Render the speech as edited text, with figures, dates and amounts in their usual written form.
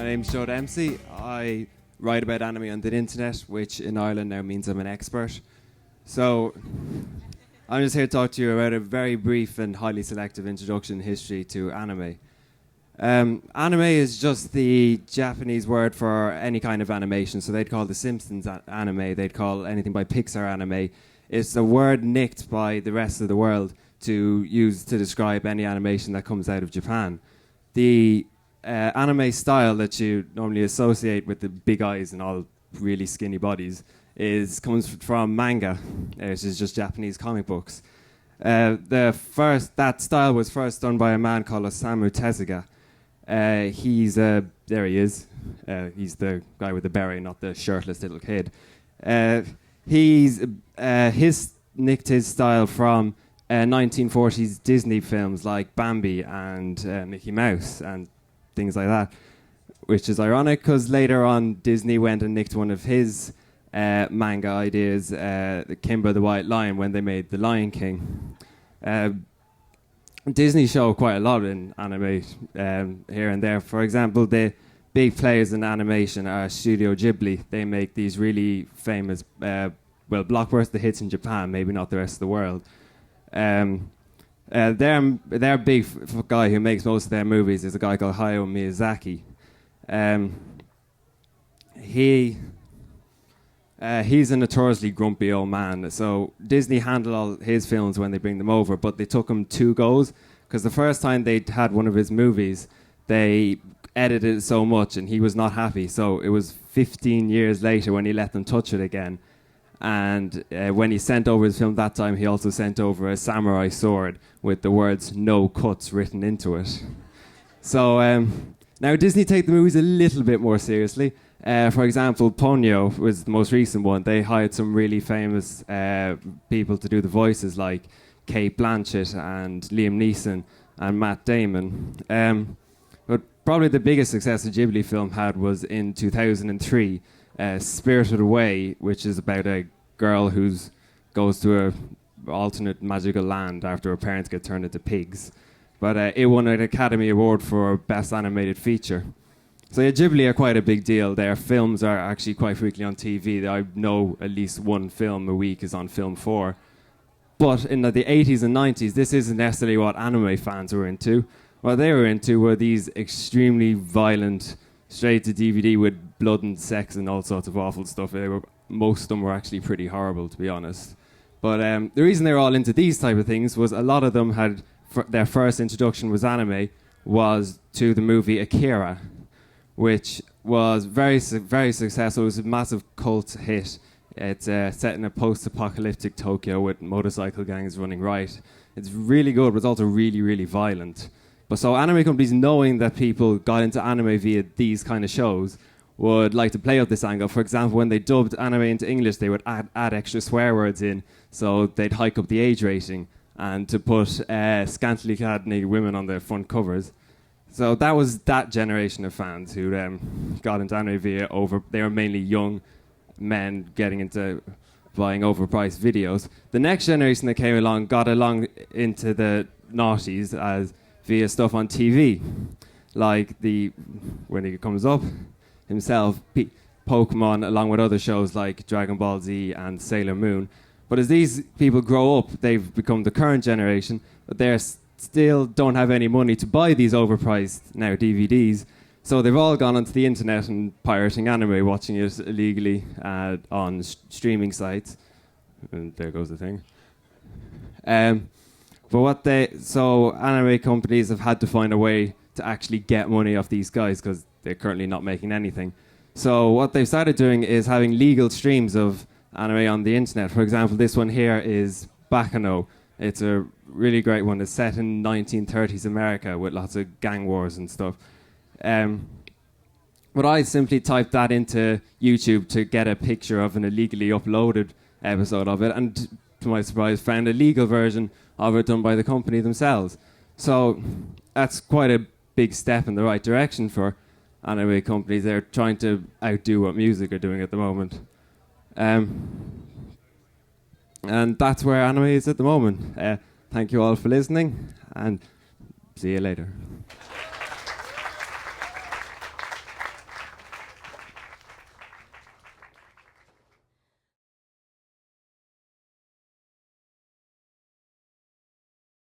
My name's Joe Dempsey. I write about anime on the internet, which in Ireland now means I'm an expert. So I'm just here to talk to you about a very brief and highly selective introduction history to anime. Anime is just the Japanese word for any kind of animation. So they'd call The Simpsons anime. They'd call anything by Pixar anime. It's a word nicked by the rest of the world to use to describe any animation that comes out of Japan. The anime style that you normally associate with the big eyes and all really skinny bodies comes from manga, which is just Japanese comic books. That style was first done by a man called Osamu Tezuka. There he is. He's the guy with the beret, not the shirtless little kid. He's nicked his style from 1940s Disney films like Bambi and Mickey Mouse and things like that, which is ironic because later on Disney went and nicked one of his manga ideas, Kimba the White Lion, when they made The Lion King. Disney show quite a lot in anime here and there. For example, the big players in animation are Studio Ghibli. They make these really famous, blockbuster hits in Japan, maybe not the rest of the world. Their big guy who makes most of their movies is a guy called Hayao Miyazaki. He's a notoriously grumpy old man. So Disney handle all his films when they bring them over, but they took him 2 goes because the first time they had one of his movies, they edited it so much and he was not happy. So it was 15 years later when he let them touch it again. And when he sent over his film that time, he also sent over a samurai sword with the words "no cuts" written into it. So now Disney take the movies a little bit more seriously. For example, Ponyo was the most recent one. They hired some really famous people to do the voices, like Cate Blanchett and Liam Neeson and Matt Damon. But probably the biggest success a Ghibli film had was in 2003. Spirited Away, which is about a girl who goes to a alternate magical land after her parents get turned into pigs. But it won an Academy Award for Best Animated Feature. So yeah, Ghibli are quite a big deal. Their films are actually quite frequently on TV. I know at least one film a week is on Film 4. But in the 80s and 90s, this isn't necessarily what anime fans were into. What they were into were these extremely violent, straight to DVD with blood and sex and all sorts of awful stuff. Most of them were actually pretty horrible, to be honest. But the reason they were all into these type of things was a lot of them had their first introduction was anime was to the movie Akira, which was very successful. It was a massive cult hit. It's set in a post-apocalyptic Tokyo with motorcycle gangs running riot. It's really good, but it's also really, really violent. But so anime companies, knowing that people got into anime via these kind of shows, would like to play up this angle. For example, when they dubbed anime into English, they would add extra swear words in, so they'd hike up the age rating and to put scantily clad naked women on their front covers. So that was that generation of fans who got into anime via they were mainly young men getting into buying overpriced videos. The next generation that came along got along into the noughties as via stuff on TV, like when he comes up himself, Pokemon, along with other shows like Dragon Ball Z and Sailor Moon. But as these people grow up, they've become the current generation, but they still don't have any money to buy these overpriced now DVDs. So they've all gone onto the internet and pirating anime, watching it illegally on streaming sites. And there goes the thing. So anime companies have had to find a way to actually get money off these guys because they're currently not making anything. So what they've started doing is having legal streams of anime on the internet. For example, this one here is Baccano. It's a really great one. It's set in 1930s America with lots of gang wars and stuff. But I simply typed that into YouTube to get a picture of an illegally uploaded episode of it, and to my surprise found a legal version of it done by the company themselves. So that's quite a big step in the right direction for anime companies. They're trying to outdo what music are doing at the moment. And that's where anime is at the moment. Thank you all for listening, and see you later.